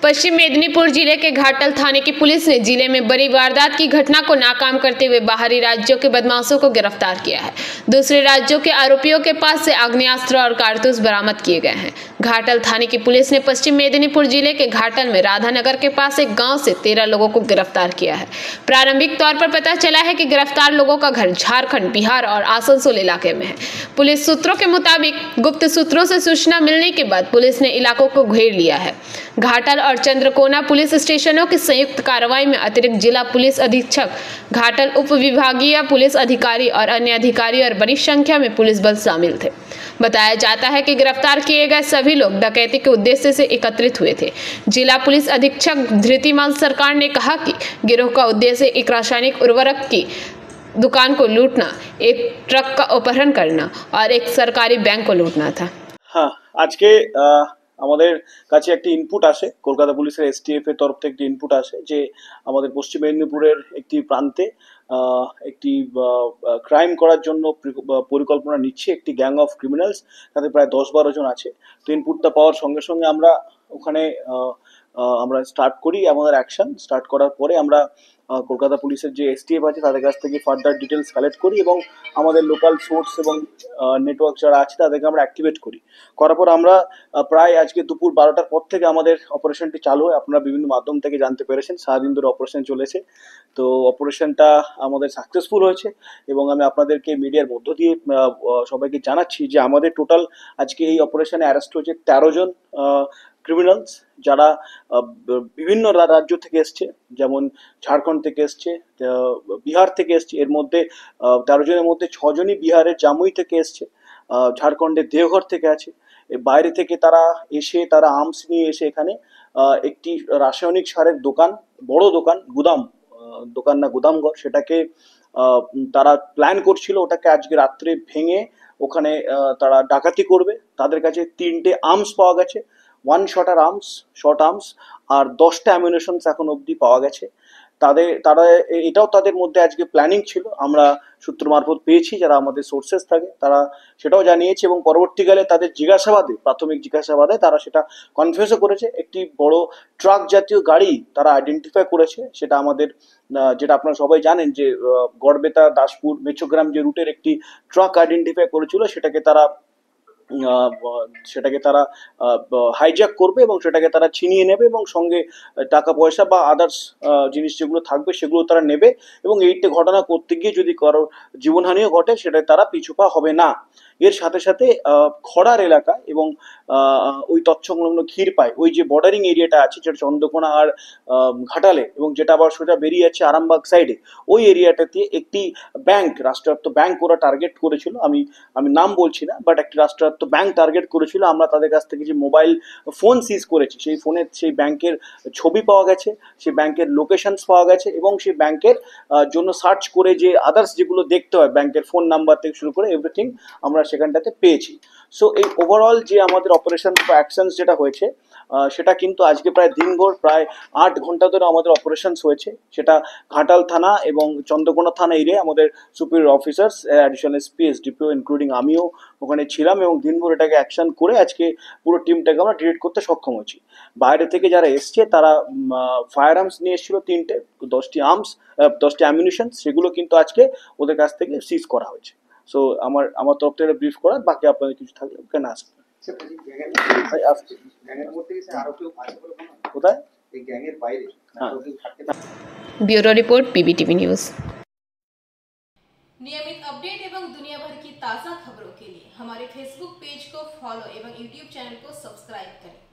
पश्चिम मेदिनीपुर जिले के घाटल थाने की पुलिस ने जिले में बड़ी वारदात की घटना को नाकाम करते हुए बाहरी राज्यों के बदमाशों को गिरफ्तार किया है। दूसरे राज्यों के आरोपियों के पास से आग्नेयास्त्र और कारतूस बरामद किए गए हैं। घाटल थाने की पुलिस ने पश्चिम मेदिनीपुर जिले के घाटल में राधानगर के पास एक गांव से 13 लोगों को गिरफ्तार किया है। प्रारंभिक तौर पर पता चला है कि गिरफ्तार लोगों का घर झारखंड, बिहार और आसनसोल इलाके में है। पुलिस सूत्रों के मुताबिक गुप्त सूत्रों से सूचना मिलने के बाद पुलिस ने इलाकों को घेर लिया है। घाटल और चंद्रकोना पुलिस स्टेशनों की संयुक्त कार्रवाई में अतिरिक्त जिला पुलिस अधीक्षक, घाटल उप विभागीय पुलिस अधिकारी और अन्य अधिकारी और बड़ी संख्या में पुलिस बल शामिल थे। बताया जाता है कि गिरफ्तार किए गए सभी लोग डकैती के उद्देश्य से एकत्रित हुए थे। जिला पुलिस अधीक्षक धृतिमान सरकार ने कहा कि गिरोह का उद्देश्य एक रासायनिक उर्वरक की दुकान को लूटना, एक ट्रक का अपहरण करना और एक सरकारी बैंक को लूटना था। हाँ, आज के আমাদের কাছে একটি ইনপুট আসে কলকাতা পুলিশের এসটিএফ এর তরফ থেকে একটি ইনপুট আসে যে আমাদের পশ্চিম মেদিনীপুরের একটি প্রান্তে একটি ক্রাইম করার জন্য পরিকল্পনা নিচ্ছে একটি গ্যাং অফ ক্রিমিনালস, তাদের প্রায় 10-12 জন আছে। তো ইনপুটটা পাওয়ার সঙ্গে সঙ্গে আমরা ওখানে আমরা স্টার্ট করি আমাদের অ্যাকশন। স্টার্ট করার পরে আমরা কলকাতা পুলিশের যে এসটিএফ আছে তাদের কাছ থেকে ফার্দার ডিটেলস কালেক্ট করি এবং আমাদের লোকাল সোর্স এবং নেটওয়ার্ক যারা আছে তাদেরকে আমরা অ্যাক্টিভেট করি। করার পর আমরা প্রায় আজকে দুপুর 12টার পর থেকে আমাদের অপারেশনটি চালু হয়। আপনারা বিভিন্ন মাধ্যম থেকে জানতে পেরেছেন, সারাদিন ধরে অপারেশন চলেছে। তো অপারেশনটা আমাদের সাকসেসফুল হয়েছে এবং আমি আপনাদেরকে মিডিয়ার মধ্য দিয়ে সবাইকে জানাচ্ছি যে আমাদের টোটাল আজকে এই অপারেশনে অ্যারেস্ট হয়েছে 13 জন ক্রিমিনালস, যারা বিভিন্ন রাজ্য থেকে এসছে, যেমন ঝাড়খণ্ড থেকে এসছে, বিহার থেকে এসছে। এর মধ্যে 13 জনের মধ্যে 6 জনই বিহারের জামুই থেকে এসছে, ঝাড়খণ্ডের দেওঘর থেকে আছে। বাইরে থেকে তারা এসে তারা আর্মস নিয়ে এসে এখানে একটি রাসায়নিক সারের দোকান, বড় দোকান, দোকান না গুদামঘর, সেটাকে তারা প্ল্যান করছিল। ওটাকে আজকে রাত্রে ভেঙে ওখানে তারা ডাকাতি করবে। তাদের কাছে 3টে আর্মস পাওয়া গেছে, 1 শটার আর্মস, শর্ট আর্মস, আর 10টা অ্যামিউনিশনস এখন অবধি পাওয়া গেছে। তারা এটাও তাদের মধ্যে আজকে প্ল্যানিং ছিল, আমরা সূত্র মারফত পেয়েছি, যারা আমাদের সোর্সেস থাকে তারা সেটাও জানিয়েছে এবং পরবর্তীকালে তাদের জিজ্ঞাসাবাদে, প্রাথমিক জিজ্ঞাসাবাদে তারা সেটা কনফেসও করেছে। একটি বড় ট্রাক জাতীয় গাড়ি তারা আইডেন্টিফাই করেছে, সেটা আমাদের যেটা আপনারা সবাই জানেন যে গড়বেতা, দাসপুর, মেচোগ্রাম যে রুটের একটি ট্রাক আইডেন্টিফাই করেছিল, সেটাকে তারা হাইজ্যাক করবে এবং সেটাকে তারা ছিনিয়ে নেবে এবং সঙ্গে টাকা পয়সা বা আদার্স জিনিস যেগুলো থাকবে সেগুলো তারা নেবে এবং এইটা ঘটনা করতে গিয়ে যদি কারো জীবনহানিও ঘটে সেটা তারা পিছুপা হবে না। এর সাথে সাথে খড়ার এলাকা এবং ওই তৎসংলগ্ন ক্ষীরপাই, ওই যে বর্ডারিং এরিয়াটা আছে যেটা চন্দ্রকোনা আর ঘাটালে এবং যেটা আবার সোজা বেরিয়ে যাচ্ছে আরামবাগ সাইডে, ওই এরিয়াটাতে একটি ব্যাংক, রাষ্ট্রায়ত্ত ব্যাংক ওরা টার্গেট করেছিল। আমি নাম বলছি না, বাট একটি রাষ্ট্রায়ত্ত ব্যাংক টার্গেট করেছিল। আমরা তাদের কাছ থেকে যে মোবাইল ফোন সিজ করেছি, সেই ব্যাংকের ছবি পাওয়া গেছে, সেই ব্যাংকের লোকেশনস পাওয়া গেছে এবং সেই ব্যাংকের জন্য সার্চ করে যে আদার্স যেগুলো দেখতে হয়, ব্যাংকের ফোন নাম্বার থেকে শুরু করে এভরিথিং আমরা সেখানটাতে পেয়েছি। সো এই ওভারঅল যে আমাদের অপারেশন অ্যাকশনস যেটা হয়েছে সেটা কিন্তু আজকে প্রায় দিনভর, প্রায় 8 ঘন্টা ধরে আমাদের অপারেশনস হয়েছে। সেটা ঘাটাল থানা এবং চন্দ্রকোনা থানা এরিয়ায় আমাদের superior officers, additional SP, SDPO including আমিও ওখানে ছিলাম এবং দিনভর এটাকে অ্যাকশন করে আজকে পুরো টিমটাকে আমরা ডিটেক্ট করতে সক্ষম হয়েছি। বাইরে থেকে যারা এসছে তারা ফায়ার আর্মস নিয়ে এসেছিল 3টে, 10টি আর্মস, 10টি অ্যামিউনিশন, সেগুলো কিন্তু আজকে ওদের কাছ থেকে সিজ করা হয়েছে। সো আমার তরফ থেকে ব্রিফ করার, বাকি আপনাদের কিছু থাকলে কেন আসবে। কোথায়? Bureau report PBTV news. नियमित अपडेट एवं दुनिया भर की ताज़ा खबरों के लिए हमारे फेसबुक पेज को फॉलो एवं यूट्यूब चैनल को सब्सक्राइब करें।